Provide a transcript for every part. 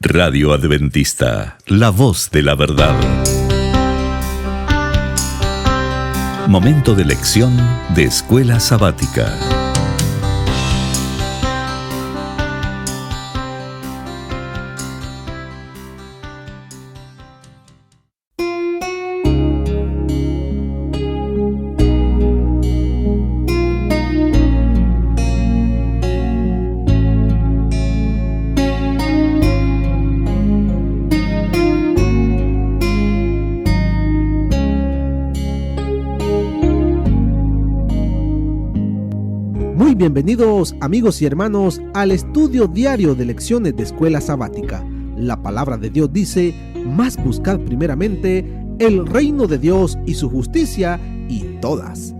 Radio Adventista, la voz de la verdad. Momento de lección de Escuela Sabática. Muy bienvenidos, amigos y hermanos, al estudio diario de lecciones de Escuela Sabática. La palabra de Dios dice: mas buscad primeramente el reino de Dios y su justicia, y todas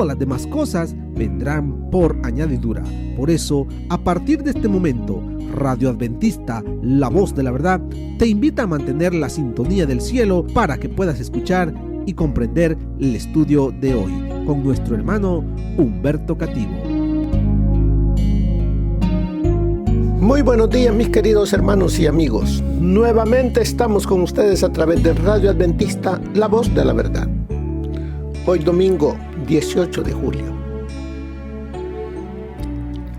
las demás cosas vendrán por añadidura. Por eso, a partir de este momento, Radio Adventista, la voz de la verdad, te invita a mantener la sintonía del cielo para que puedas escuchar y comprender el estudio de hoy con nuestro hermano Humberto Cativo. Muy buenos días, mis queridos hermanos y amigos. Nuevamente estamos con ustedes a través de Radio Adventista, la voz de la verdad. Hoy domingo 18 de julio.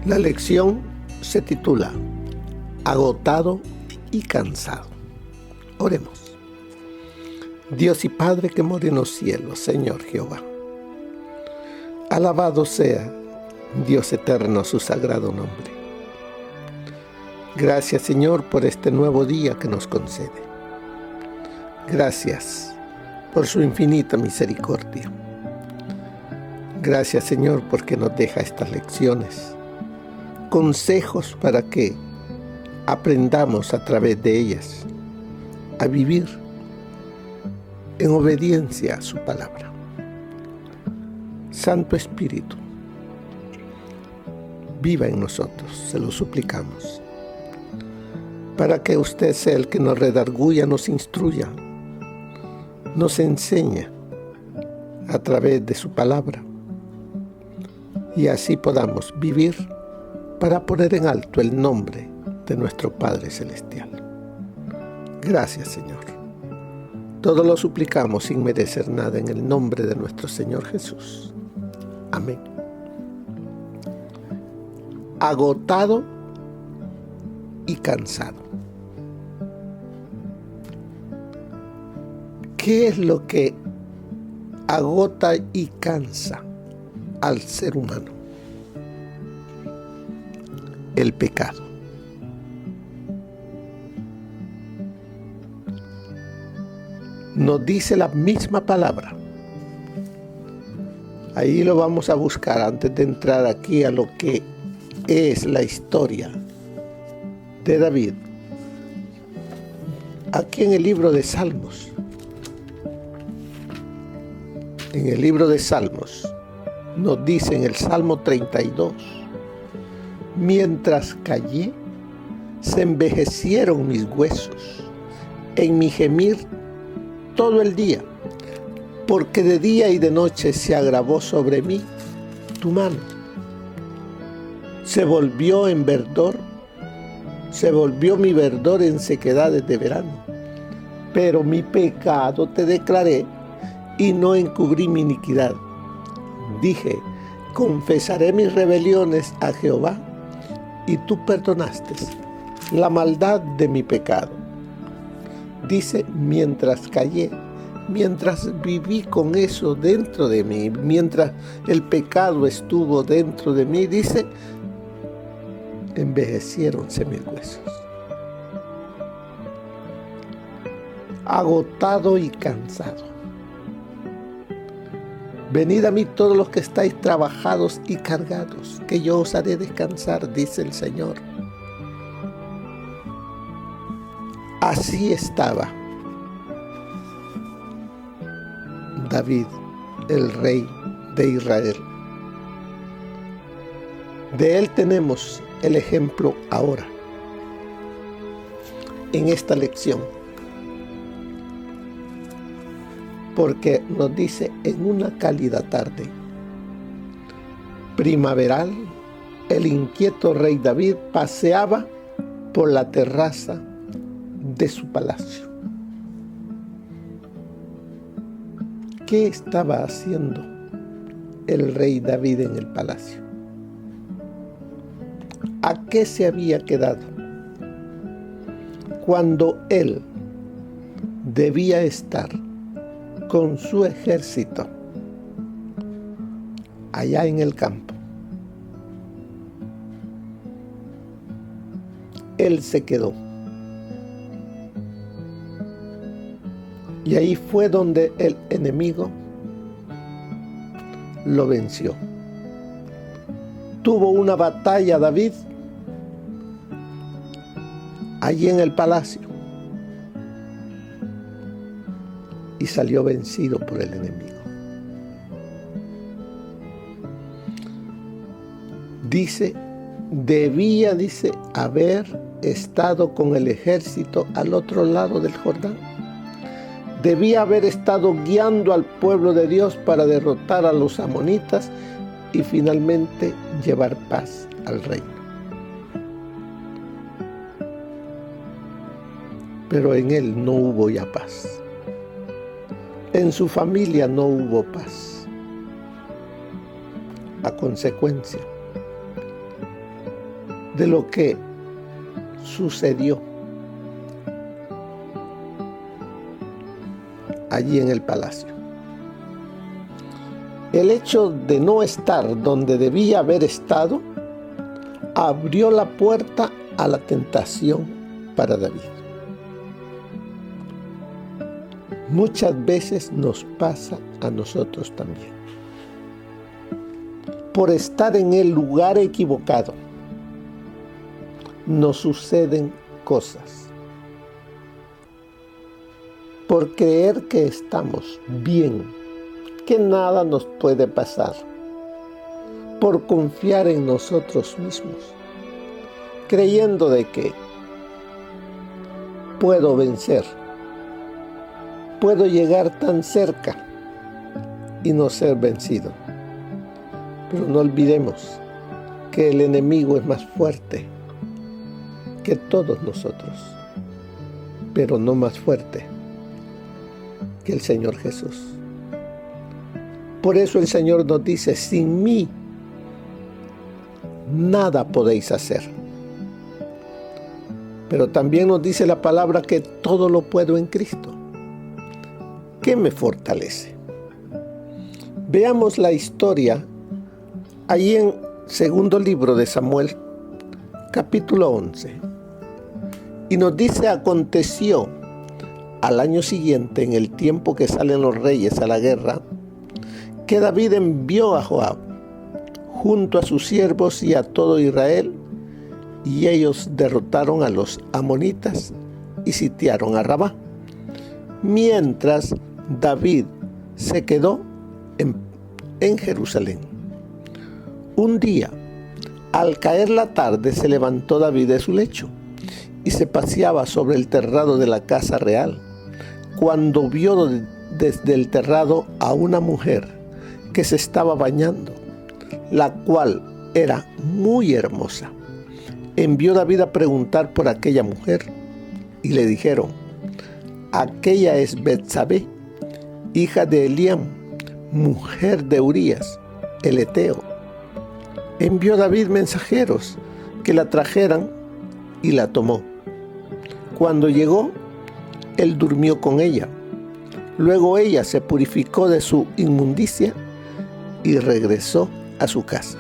La lección se titula Agotado y cansado. Oremos. Dios y Padre que mora en los cielos, Señor Jehová. Alabado sea Dios eterno, su sagrado nombre. Gracias, Señor, por este nuevo día que nos concede. Gracias por su infinita misericordia. Gracias, Señor, porque nos deja estas lecciones, consejos para que aprendamos a través de ellas a vivir en obediencia a su palabra. Santo Espíritu, viva en nosotros, se lo suplicamos, para que usted sea el que nos redarguya, nos instruya, nos enseñe a través de su palabra, y así podamos vivir para poner en alto el nombre de nuestro Padre Celestial. Gracias, Señor. Todo lo suplicamos sin merecer nada en el nombre de nuestro Señor Jesús. Amén. Agotado y cansado. ¿Qué es lo que agota y cansa al ser humano? El pecado. Nos dice la misma palabra. Ahí lo vamos a buscar antes de entrar aquí a lo que es la historia de David. Aquí en el libro de Salmos. En el libro de Salmos nos dice en el Salmo 32: mientras callé, se envejecieron mis huesos, en mi gemir todo el día, porque de día y de noche se agravó sobre mí tu mano. Se volvió mi verdor en sequedades de verano. Pero mi pecado te declaré y no encubrí mi iniquidad. Dije: confesaré mis rebeliones a Jehová, y tú perdonaste la maldad de mi pecado. Dice: mientras callé, mientras viví con eso dentro de mí, mientras el pecado estuvo dentro de mí, dice, envejeciéronse mis huesos. Agotado y cansado. Venid a mí todos los que estáis trabajados y cargados, que yo os haré descansar, dice el Señor. Así estaba David, el rey de Israel. De él tenemos el ejemplo ahora, en esta lección. Porque nos dice: en una cálida tarde primaveral, el inquieto rey David paseaba por la terraza de su palacio. ¿Qué estaba haciendo el rey David en el palacio? ¿A qué se había quedado? Cuando él debía estar con su ejército allá en el campo. Él se quedó. Y ahí fue donde el enemigo lo venció. Tuvo una batalla David allí en el palacio y salió vencido por el enemigo. Debía haber estado con el ejército al otro lado del Jordán. Debía haber estado guiando al pueblo de Dios para derrotar a los amonitas y finalmente llevar paz al reino. Pero en él no hubo ya paz. En su familia no hubo paz. A consecuencia de lo que sucedió allí en el palacio. El hecho de no estar donde debía haber estado abrió la puerta a la tentación para David. Muchas veces nos pasa a nosotros también. Por estar en el lugar equivocado, nos suceden cosas. Por creer que estamos bien, que nada nos puede pasar. Por confiar en nosotros mismos, creyendo de que puedo vencer. Puedo llegar tan cerca y no ser vencido. Pero no olvidemos que el enemigo es más fuerte que todos nosotros, pero no más fuerte que el Señor Jesús. Por eso el Señor nos dice: sin mí nada podéis hacer. Pero también nos dice la palabra que todo lo puedo en Cristo, que me fortalece. Veamos la historia allí en segundo libro de Samuel, capítulo 11. Y nos dice: aconteció al año siguiente, en el tiempo que salen los reyes a la guerra, que David envió a Joab junto a sus siervos y a todo Israel, y ellos derrotaron a los amonitas y sitiaron a Rabá, mientras David se quedó en Jerusalén. Un día, al caer la tarde, se levantó David de su lecho y se paseaba sobre el terrado de la casa real, cuando vio desde el terrado a una mujer que se estaba bañando, la cual era muy hermosa. Envió David a preguntar por aquella mujer, y le dijeron: aquella es Betsabé, hija de Eliam, mujer de Urías, el heteo. Envió David mensajeros que la trajeran y la tomó. Cuando llegó, él durmió con ella. Luego ella se purificó de su inmundicia y regresó a su casa.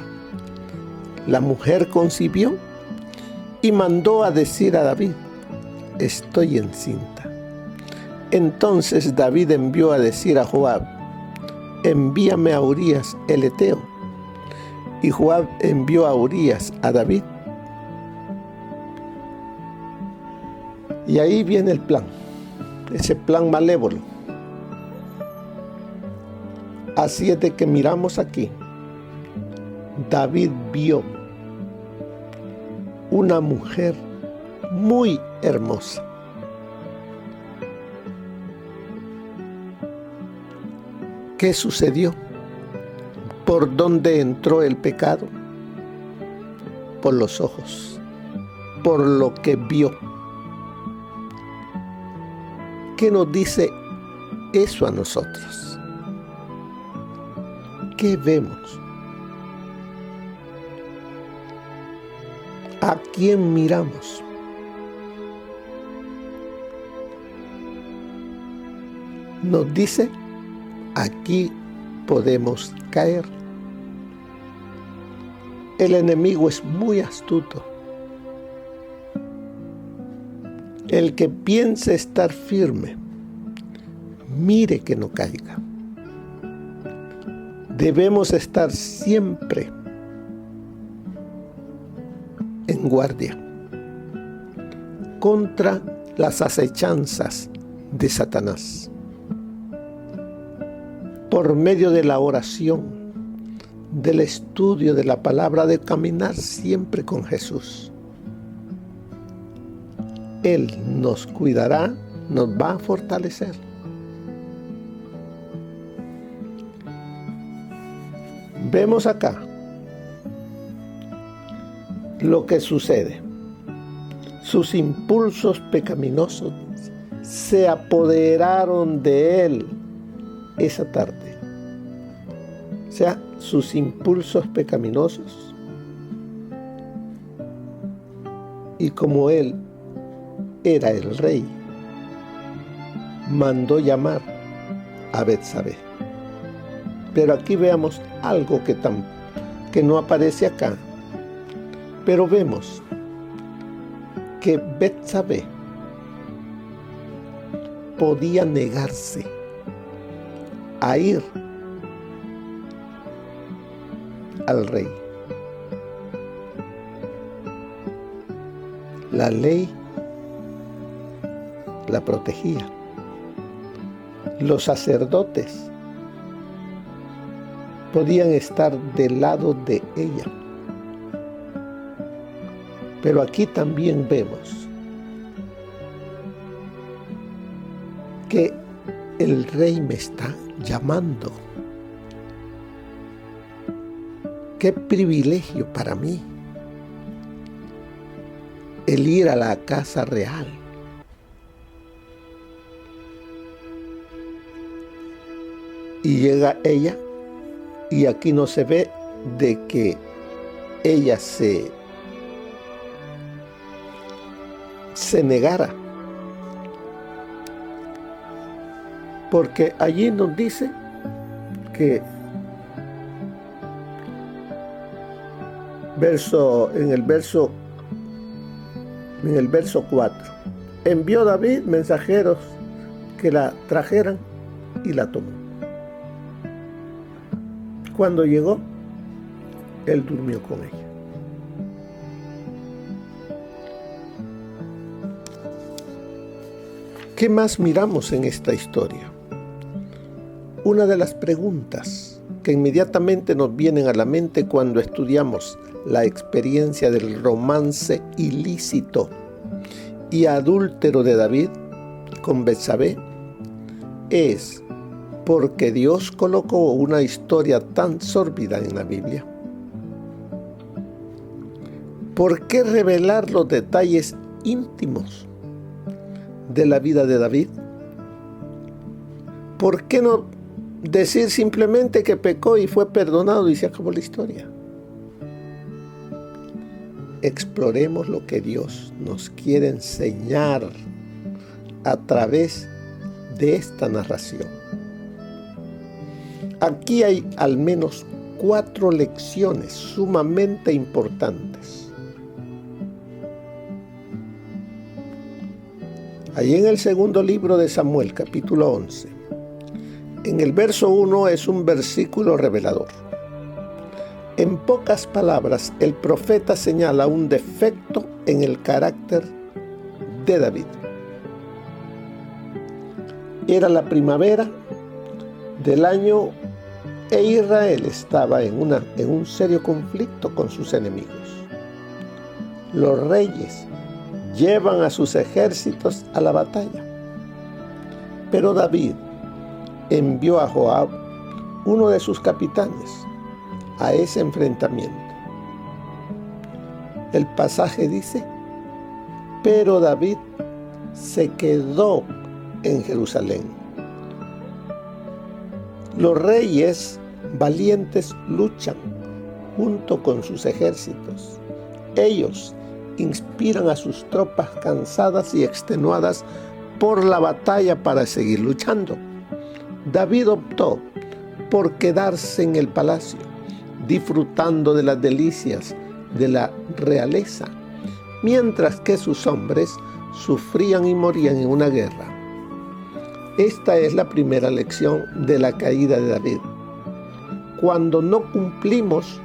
La mujer concibió y mandó a decir a David: estoy encinta. Entonces David envió a decir a Joab: envíame a Urías el heteo. Y Joab envió a Urías a David. Y ahí viene el plan, ese plan malévolo. Así es de que miramos aquí, David vio una mujer muy hermosa. ¿Qué sucedió? ¿Por dónde entró el pecado? Por los ojos, por lo que vio. ¿Qué nos dice eso a nosotros? ¿Qué vemos? ¿A quién miramos? Nos dice, aquí podemos caer. El enemigo es muy astuto. El que piense estar firme, mire que no caiga. Debemos estar siempre en guardia contra las acechanzas de Satanás. Por medio de la oración, del estudio de la palabra, de caminar siempre con Jesús. Él nos cuidará, nos va a fortalecer. Vemos acá lo que sucede. Sus impulsos pecaminosos se apoderaron de él esa tarde. O sea, sus impulsos pecaminosos. Y como él era el rey, mandó llamar a Betsabé. Pero aquí veamos algo que no aparece acá. Pero vemos que Betsabé podía negarse a ir al rey. La ley la protegía. Los sacerdotes podían estar del lado de ella. Pero aquí también vemos que el rey me está llamando. Qué privilegio para mí el ir a la casa real. Y llega ella, y aquí no se ve de que ella se negara. Porque allí nos dice que en el verso 4, envió David mensajeros que la trajeran y la tomó. Cuando llegó, él durmió con ella. ¿Qué más miramos en esta historia? Una de las preguntas que inmediatamente nos vienen a la mente cuando estudiamos la experiencia del romance ilícito y adúltero de David con Betsabé es: ¿por qué Dios colocó una historia tan sórdida en la Biblia? ¿Por qué revelar los detalles íntimos de la vida de David? ¿Por qué no decir simplemente que pecó y fue perdonado y se acabó la historia? Exploremos lo que Dios nos quiere enseñar a través de esta narración. Aquí hay al menos 4 lecciones sumamente importantes. Allí en el segundo libro de Samuel, capítulo 11, en el verso 1 es un versículo revelador. En pocas palabras, el profeta señala un defecto en el carácter de David. Era la primavera del año e Israel estaba en un serio conflicto con sus enemigos. Los reyes llevan a sus ejércitos a la batalla. Pero David envió a Joab, uno de sus capitanes, a ese enfrentamiento. El pasaje dice: pero David se quedó en Jerusalén. Los reyes valientes luchan junto con sus ejércitos. Ellos inspiran a sus tropas cansadas y extenuadas por la batalla para seguir luchando. David optó por quedarse en el palacio, disfrutando de las delicias de la realeza, mientras que sus hombres sufrían y morían en una guerra. Esta es la primera lección de la caída de David. Cuando no cumplimos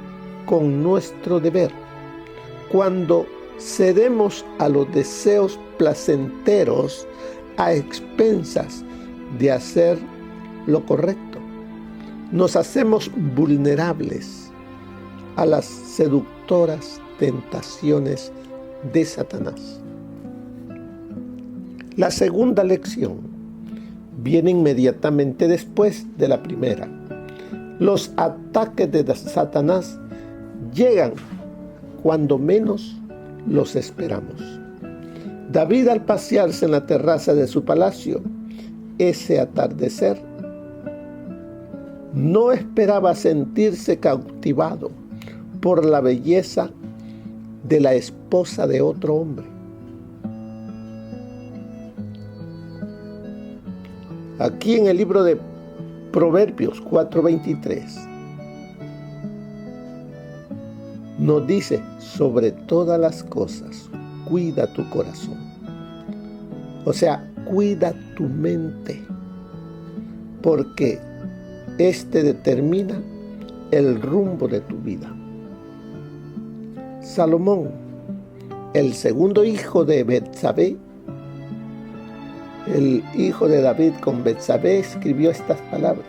con nuestro deber, cuando cedemos a los deseos placenteros a expensas de hacer lo correcto, nos hacemos vulnerables a las seductoras tentaciones de Satanás. La segunda lección viene inmediatamente después de la primera. Los ataques de Satanás llegan cuando menos los esperamos. David, al pasearse en la terraza de su palacio ese atardecer, no esperaba sentirse cautivado por la belleza de la esposa de otro hombre. Aquí en el libro de Proverbios 4:23 nos dice: sobre todas las cosas, cuida tu corazón. O sea, cuida tu mente, porque este determina el rumbo de tu vida. Salomón, el segundo hijo de Betsabé, el hijo de David con Betsabé, escribió estas palabras,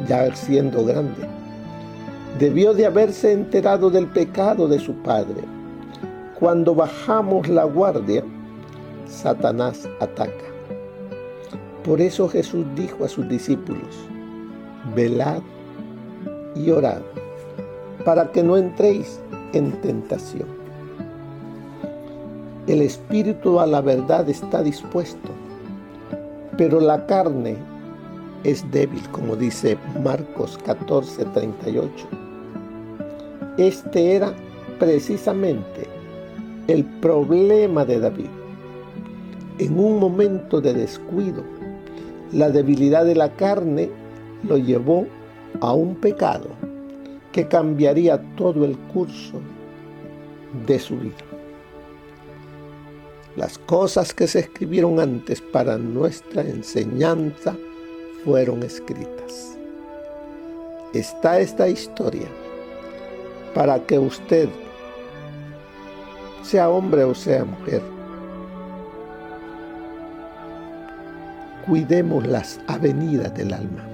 ya siendo grande. Debió de haberse enterado del pecado de su padre. Cuando bajamos la guardia, Satanás ataca. Por eso Jesús dijo a sus discípulos: velad y orad, para que no entréis en tentación. El espíritu a la verdad está dispuesto, pero la carne es débil, como dice Marcos 14:38. Este era precisamente el problema de David. En un momento de descuido, la debilidad de la carne lo llevó a un pecado que cambiaría todo el curso de su vida. Las cosas que se escribieron antes para nuestra enseñanza fueron escritas. Está esta historia para que usted, sea hombre o sea mujer, cuidemos las avenidas del alma,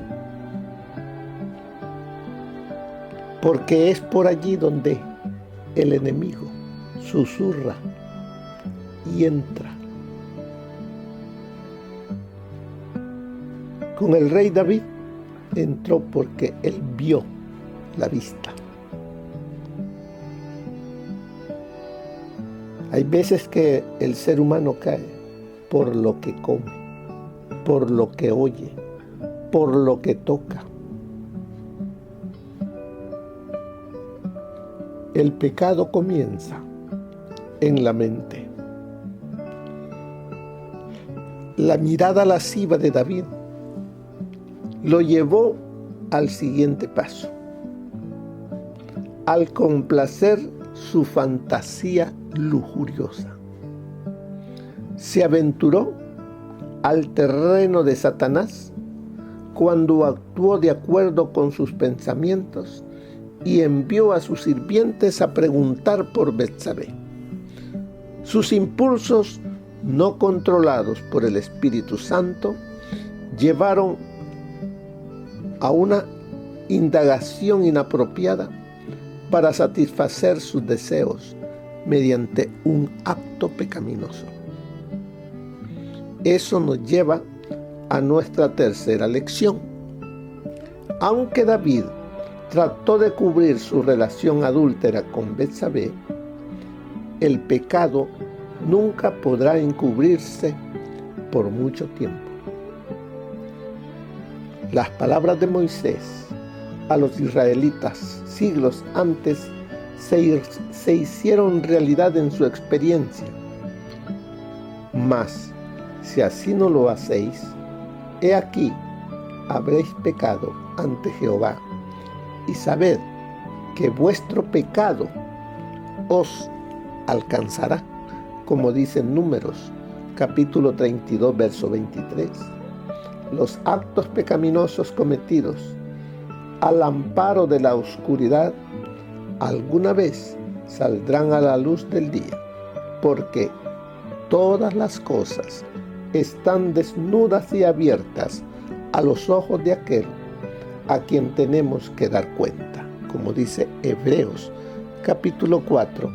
porque es por allí donde el enemigo susurra y entra. Con el rey David entró porque él vio la vista. Hay veces que el ser humano cae por lo que come, por lo que oye, por lo que toca. El pecado comienza en la mente. La mirada lasciva de David lo llevó al siguiente paso, al complacer su fantasía lujuriosa. Se aventuró al terreno de Satanás cuando actuó de acuerdo con sus pensamientos y envió a sus sirvientes a preguntar por Betsabé. Sus impulsos, no controlados por el Espíritu Santo, llevaron a una indagación inapropiada para satisfacer sus deseos mediante un acto pecaminoso. Eso nos lleva a nuestra tercera lección. Aunque David trató de cubrir su relación adúltera con Betsabé, el pecado nunca podrá encubrirse por mucho tiempo. Las palabras de Moisés a los israelitas siglos antes se hicieron realidad en su experiencia. Mas, si así no lo hacéis, he aquí, habréis pecado ante Jehová, y sabed que vuestro pecado os alcanzará, como dice en Números, capítulo 32, verso 23. Los actos pecaminosos cometidos al amparo de la oscuridad alguna vez saldrán a la luz del día, porque todas las cosas están desnudas y abiertas a los ojos de aquel a quien tenemos que dar cuenta, como dice Hebreos capítulo 4,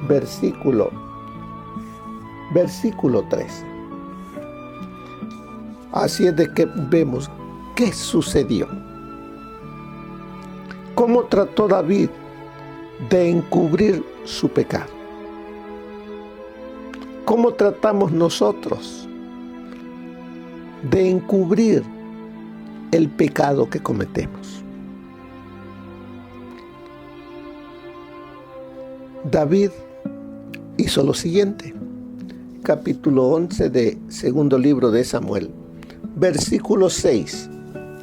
versículo 13. Así es de que vemos qué sucedió. ¿Cómo trató David de encubrir su pecado? ¿Cómo tratamos nosotros de encubrir el pecado que cometemos? David hizo lo siguiente. Capítulo 11 de segundo libro de Samuel, versículo 6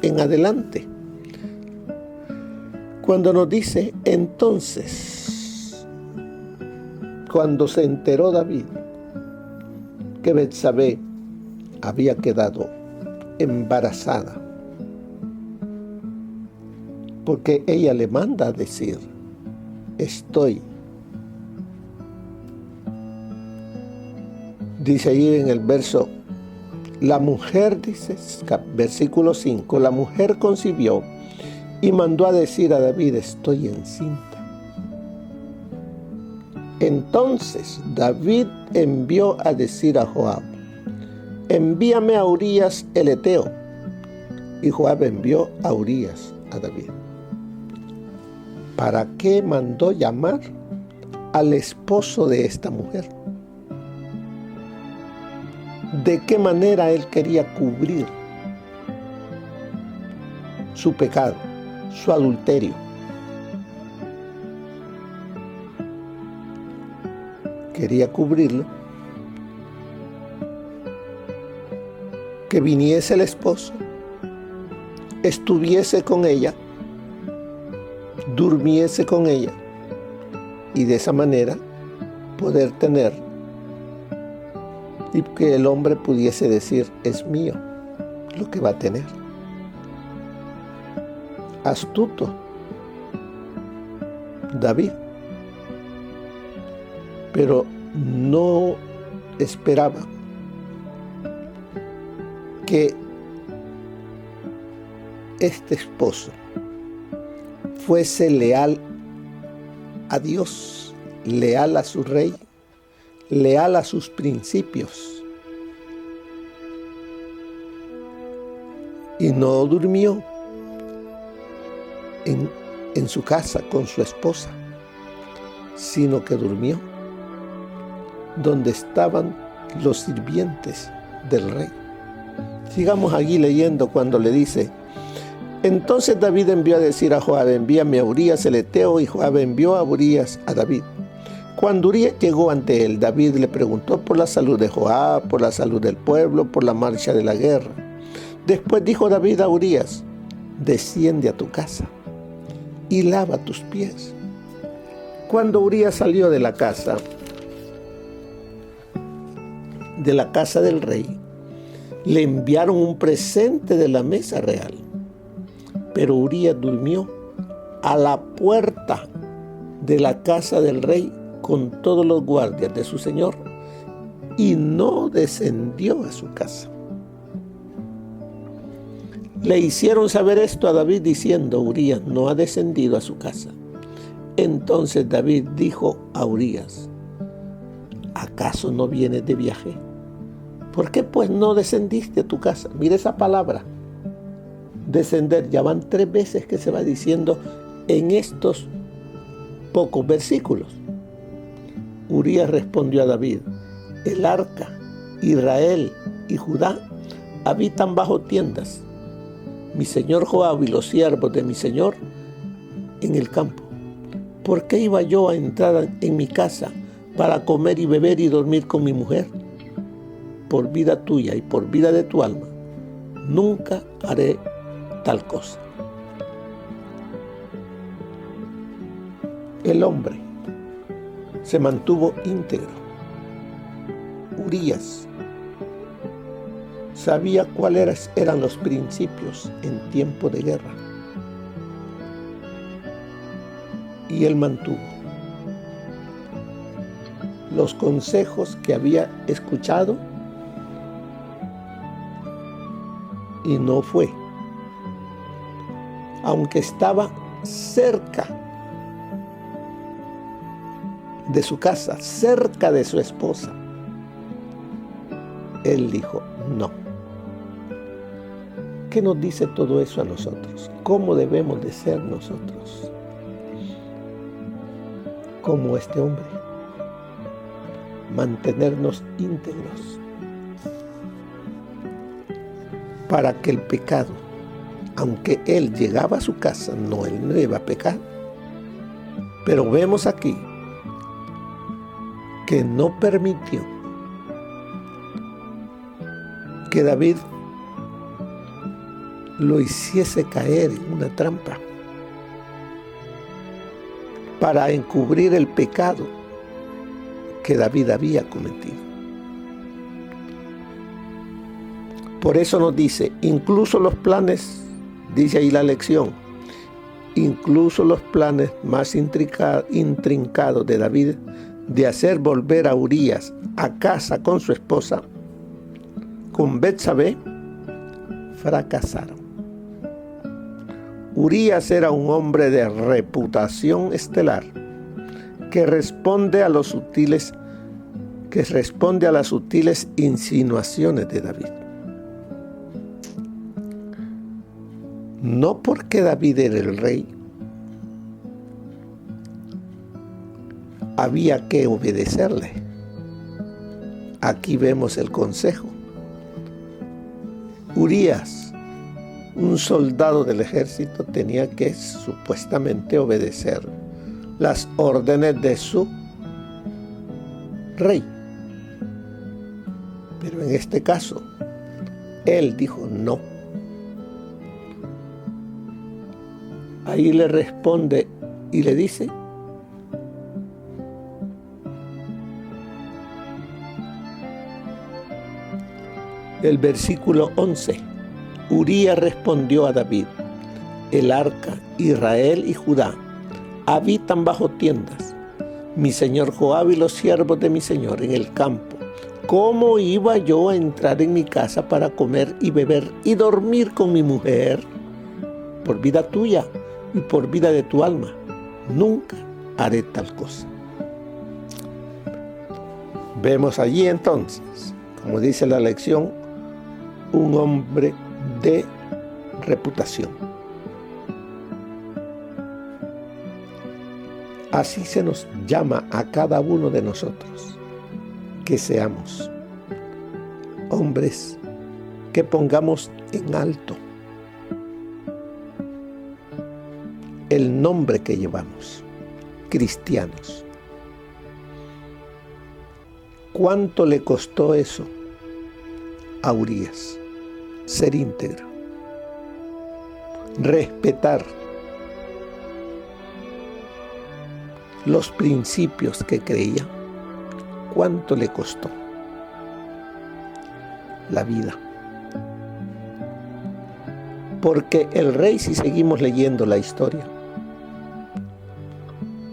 en adelante, cuando nos dice: entonces, cuando se enteró David que Betsabé había quedado embarazada, porque ella le manda a decir: dice ahí en el verso, la mujer, dice, versículo 5, la mujer concibió y mandó a decir a David: estoy encinta. Entonces David envió a decir a Joab: envíame a Urías el Eteo. Y Joab envió a Urías a David. ¿Para qué mandó llamar al esposo de esta mujer? ¿De qué manera él quería cubrir su pecado, su adulterio? Quería cubrirlo, que viniese el esposo, estuviese con ella, durmiese con ella, y de esa manera poder tener, y que el hombre pudiese decir: es mío lo que va a tener. Astuto David, pero no esperaba que este esposo fuese leal a Dios, leal a su rey, leal a sus principios. Y no durmió en su casa con su esposa, sino que durmió donde estaban los sirvientes del rey. Sigamos allí leyendo cuando le dice: entonces David envió a decir a Joab: envíame a Urías el Eteo. Y Joab envió a Urías a David. Cuando Urías llegó ante él, David le preguntó por la salud de Joab, por la salud del pueblo, por la marcha de la guerra. Después dijo David a Urías: desciende a tu casa y lava tus pies. Cuando Urías salió de la casa del rey, le enviaron un presente de la mesa real. Pero Urías durmió a la puerta de la casa del rey con todos los guardias de su señor y no descendió a su casa. Le hicieron saber esto a David diciendo: Urías no ha descendido a su casa. Entonces David dijo a Urías: ¿acaso no vienes de viaje? ¿Por qué pues no descendiste a tu casa? Mira esa palabra, descender. Ya van 3 veces que se va diciendo en estos pocos versículos. Urías respondió a David: el arca, Israel y Judá habitan bajo tiendas. Mi señor Joab y los siervos de mi señor en el campo. ¿Por qué iba yo a entrar en mi casa para comer y beber y dormir con mi mujer? Por vida tuya y por vida de tu alma, nunca haré tal cosa. El hombre se mantuvo íntegro. Urías sabía cuáles eran los principios en tiempo de guerra. Y él mantuvo los consejos que había escuchado y no fue. Aunque estaba cerca de su casa, cerca de su esposa, él dijo no. ¿Qué nos dice todo eso a nosotros? ¿Cómo debemos de ser nosotros? Como este hombre, mantenernos íntegros para que el pecado, aunque él llegaba a su casa, él no iba a pecar. Pero vemos aquí que no permitió que David lo hiciese caer en una trampa para encubrir el pecado que David había cometido. Por eso nos dice, incluso los planes, dice ahí la lección, incluso los planes más intrincados de David de hacer volver a Urías a casa con su esposa, con Betsabé, fracasaron. Urías era un hombre de reputación estelar que responde a las sutiles insinuaciones de David. No porque David era el rey, había que obedecerle. Aquí vemos el consejo. Urías, un soldado del ejército, tenía que supuestamente obedecer las órdenes de su rey. Pero en este caso, él dijo no. Ahí le responde y le dice, el versículo 11, Urías respondió a David, el arca, Israel y Judá habitan bajo tiendas, mi señor Joab y los siervos de mi señor en el campo. ¿Cómo iba yo a entrar en mi casa para comer y beber y dormir con mi mujer? Por vida tuya y por vida de tu alma, nunca haré tal cosa. Vemos allí entonces, como dice la lección, un hombre de reputación. Así se nos llama a cada uno de nosotros, que seamos hombres que pongamos en alto el nombre que llevamos, cristianos. ¿Cuánto le costó eso a Urías? Ser íntegro, respetar los principios que creía. ¿Cuánto le costó? La vida. Porque el rey, si seguimos leyendo la historia,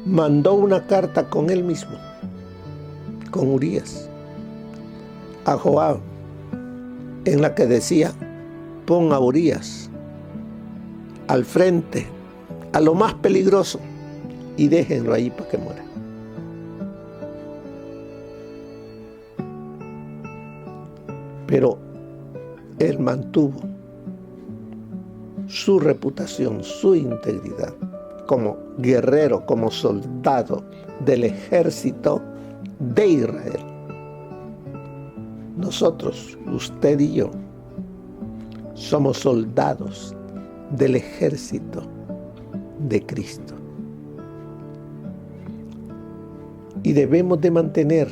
mandó una carta con él mismo, con Urías, a Joab, en la que decía, pon a Urías al frente, a lo más peligroso, y déjenlo ahí para que muera. Pero él mantuvo su reputación, su integridad como guerrero, como soldado del ejército de Israel. Nosotros, usted y yo, somos soldados del ejército de Cristo. Y debemos de mantener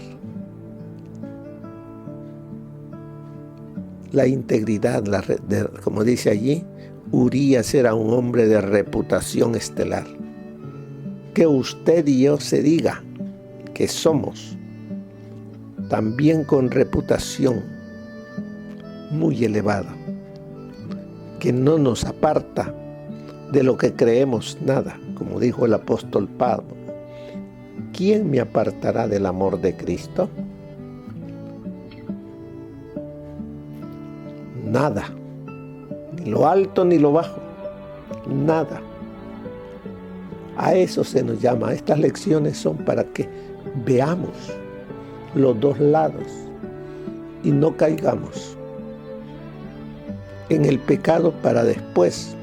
la integridad, como dice allí, Urías era un hombre de reputación estelar. Que usted y yo se diga que somos también con reputación muy elevada, que no nos aparta de lo que creemos nada, como dijo el apóstol Pablo. ¿Quién me apartará del amor de Cristo? Nada, ni lo alto ni lo bajo, nada. A eso se nos llama. Estas lecciones son para que veamos los dos lados y no caigamos en el pecado para después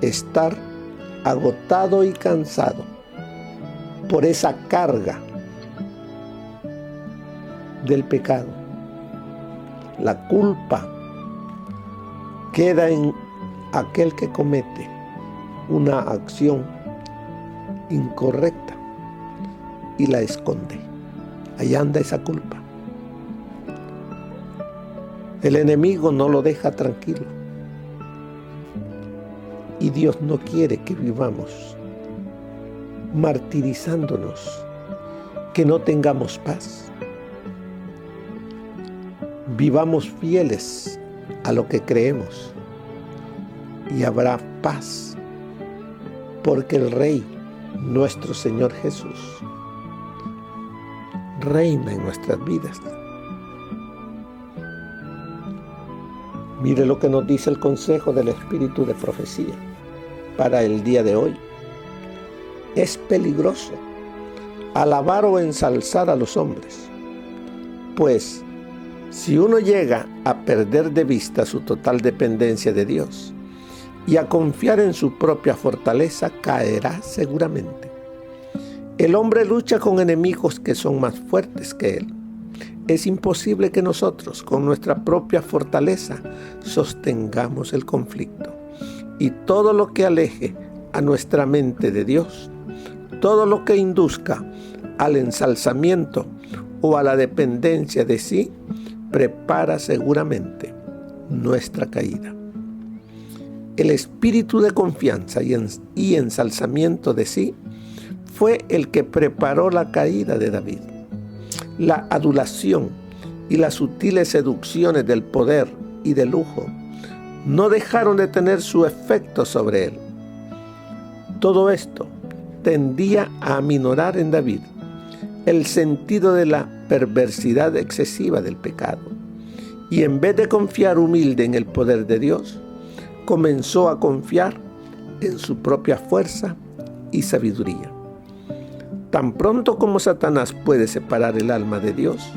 estar agotado y cansado por esa carga del pecado. La culpa queda en aquel que comete una acción incorrecta y la esconde. Ahí anda esa culpa. El enemigo no lo deja tranquilo. Y Dios no quiere que vivamos martirizándonos, que no tengamos paz. Vivamos fieles a lo que creemos y habrá paz, porque el Rey, nuestro Señor Jesús, reina en nuestras vidas. Mire lo que nos dice el consejo del Espíritu de Profecía para el día de hoy. Es peligroso alabar o ensalzar a los hombres, pues si uno llega a perder de vista su total dependencia de Dios y a confiar en su propia fortaleza, caerá seguramente. El hombre lucha con enemigos que son más fuertes que él. Es imposible que nosotros, con nuestra propia fortaleza, sostengamos el conflicto. Y todo lo que aleje a nuestra mente de Dios, todo lo que induzca al ensalzamiento o a la dependencia de sí, prepara seguramente nuestra caída. El espíritu de confianza y ensalzamiento de sí fue el que preparó la caída de David. La adulación y las sutiles seducciones del poder y del lujo no dejaron de tener su efecto sobre él. Todo esto tendía a aminorar en David el sentido de la perversidad excesiva del pecado, y en vez de confiar humilde en el poder de Dios, comenzó a confiar en su propia fuerza y sabiduría. Tan pronto como Satanás puede separar el alma de Dios,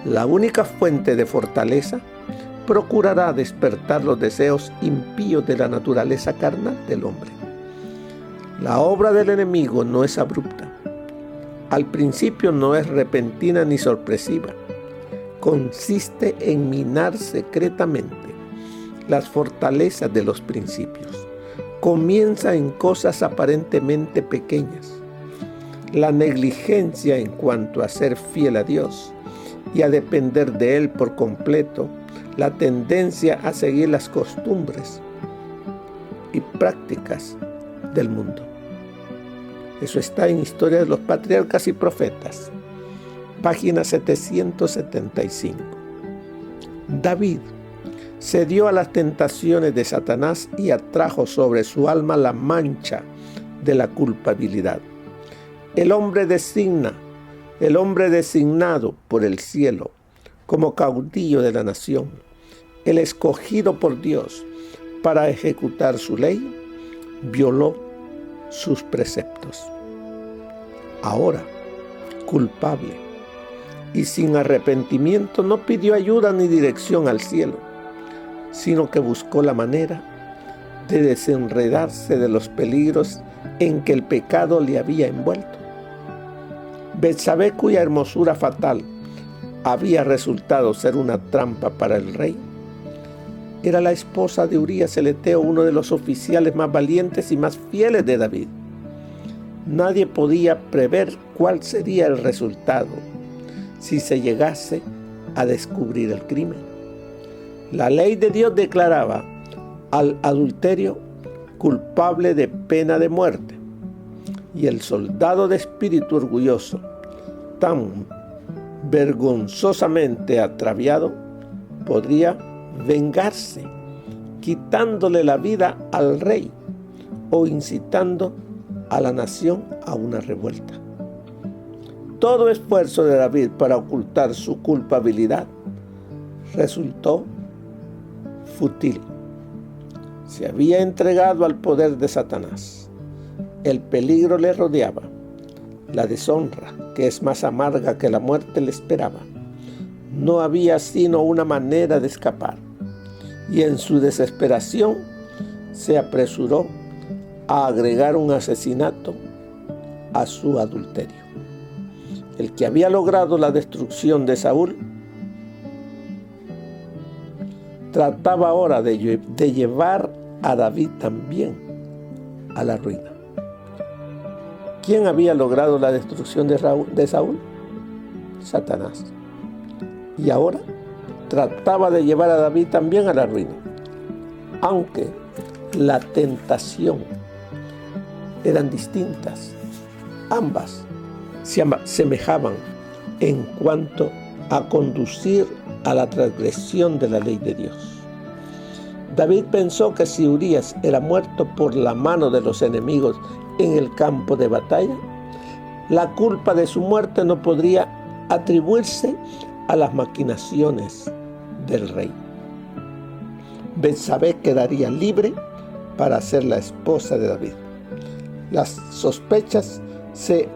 la única fuente de fortaleza, procurará despertar los deseos impíos de la naturaleza carnal del hombre. La obra del enemigo no es abrupta. Al principio no es repentina ni sorpresiva. Consiste en minar secretamente las fortalezas de los principios. Comienza en cosas aparentemente pequeñas. La negligencia en cuanto a ser fiel a Dios y a depender de Él por completo, la tendencia a seguir las costumbres y prácticas del mundo. Eso está en Historia de los Patriarcas y Profetas, página 775. David cedió a las tentaciones de Satanás y atrajo sobre su alma la mancha de la culpabilidad. El hombre designado por el cielo como caudillo de la nación, el escogido por Dios para ejecutar su ley, violó sus preceptos. Ahora, culpable y sin arrepentimiento, no pidió ayuda ni dirección al cielo, sino que buscó la manera de desenredarse de los peligros en que el pecado le había envuelto. Betsabé, cuya hermosura fatal había resultado ser una trampa para el rey. Era la esposa de Urías el heteo, uno de los oficiales más valientes y más fieles de David. Nadie podía prever cuál sería el resultado si se llegase a descubrir el crimen. La ley de Dios declaraba al adulterio culpable de pena de muerte, y el soldado de espíritu orgulloso, tan vergonzosamente atraviado, podría vengarse quitándole la vida al rey o incitando a la nación a una revuelta. Todo esfuerzo de David para ocultar su culpabilidad resultó fútil. Se había entregado al poder de Satanás. El peligro le rodeaba. La deshonra, que es más amarga que la muerte, le esperaba. No había sino una manera de escapar, y en su desesperación se apresuró a agregar un asesinato a su adulterio. El que había logrado la destrucción de Saúl trataba ahora de llevar a David también a la ruina. ¿Quién había logrado la destrucción de Saúl? Satanás. Y ahora trataba de llevar a David también a la ruina. Aunque la tentación eran distintas, ambas se asemejaban en cuanto a conducir a la transgresión de la ley de Dios. David pensó que si Urías era muerto por la mano de los enemigos en el campo de batalla, la culpa de su muerte no podría atribuirse a las maquinaciones del rey. Betsabé quedaría libre para ser la esposa de David. Las sospechas se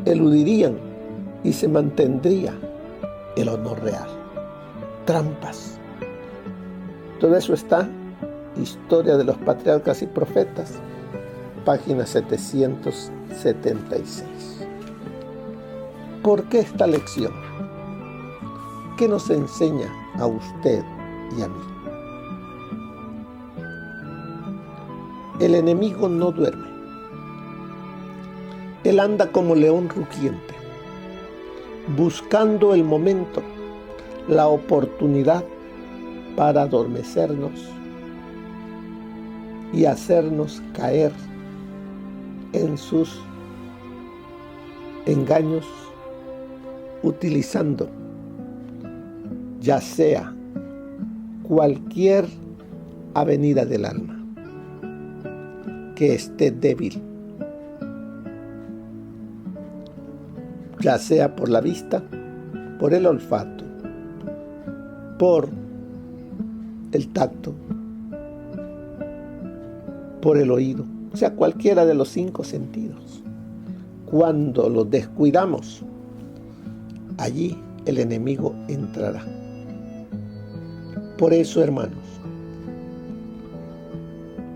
eludirían y se mantendría el honor real. Trampas. Todo eso está Historia de los Patriarcas y Profetas, página 776. ¿Por qué esta lección? ¿Qué nos enseña a usted y a mí? El enemigo no duerme. Él anda como león rugiente, buscando el momento, la oportunidad para adormecernos y hacernos caer en sus engaños, utilizando ya sea cualquier avenida del alma que esté débil, ya sea por la vista, por el olfato, por el tacto, por el oído, o sea, cualquiera de los 5 sentidos. Cuando los descuidamos, allí el enemigo entrará. Por eso, hermanos,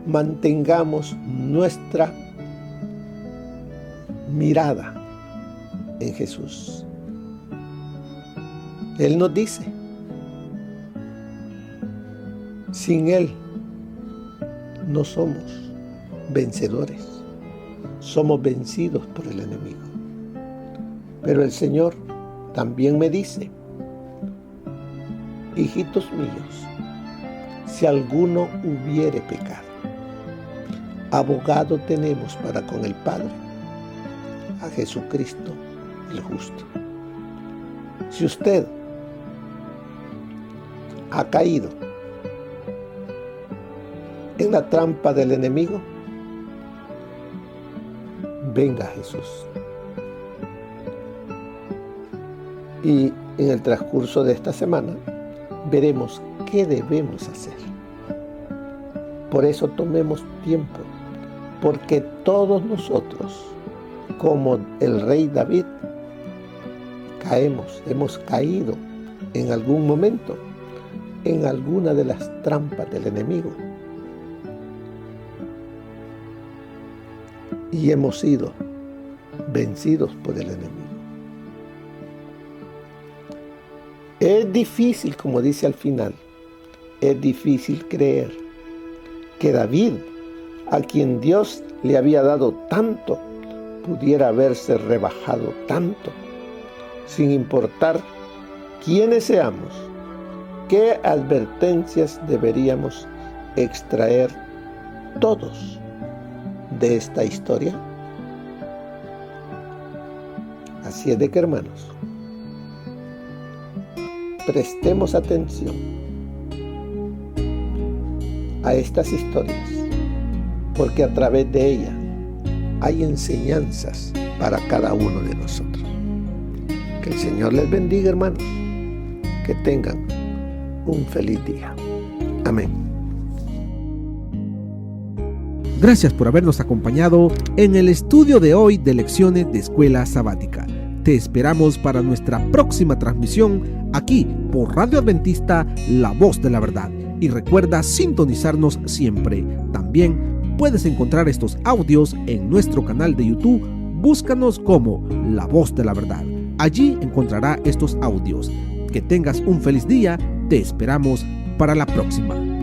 mantengamos nuestra mirada en Jesús. Él nos dice, sin Él no somos vencedores, somos vencidos por el enemigo. Pero el Señor también me dice, hijitos míos, si alguno hubiere pecado, abogado tenemos para con el Padre, a Jesucristo el justo. Si usted ha caído en la trampa del enemigo, venga Jesús. Y en el transcurso de esta semana veremos qué debemos hacer. Por eso tomemos tiempo, porque todos nosotros, como el rey David, hemos caído en algún momento en alguna de las trampas del enemigo y hemos sido vencidos por el enemigo. Es difícil, como dice al final, es difícil creer que David, a quien Dios le había dado tanto, pudiera haberse rebajado tanto, sin importar quiénes seamos. ¿Qué advertencias deberíamos extraer todos de esta historia? Así es de que, hermanos, prestemos atención a estas historias, porque a través de ellas hay enseñanzas para cada uno de nosotros. Que el Señor les bendiga, hermanos. Que tengan un feliz día. Amén. Gracias por habernos acompañado en el estudio de hoy de Lecciones de Escuela Sabática. Te esperamos para nuestra próxima transmisión aquí por Radio Adventista, La Voz de la Verdad. Y recuerda sintonizarnos siempre. También puedes encontrar estos audios en nuestro canal de YouTube. Búscanos como La Voz de la Verdad. Allí encontrará estos audios. Que tengas un feliz día. Te esperamos para la próxima.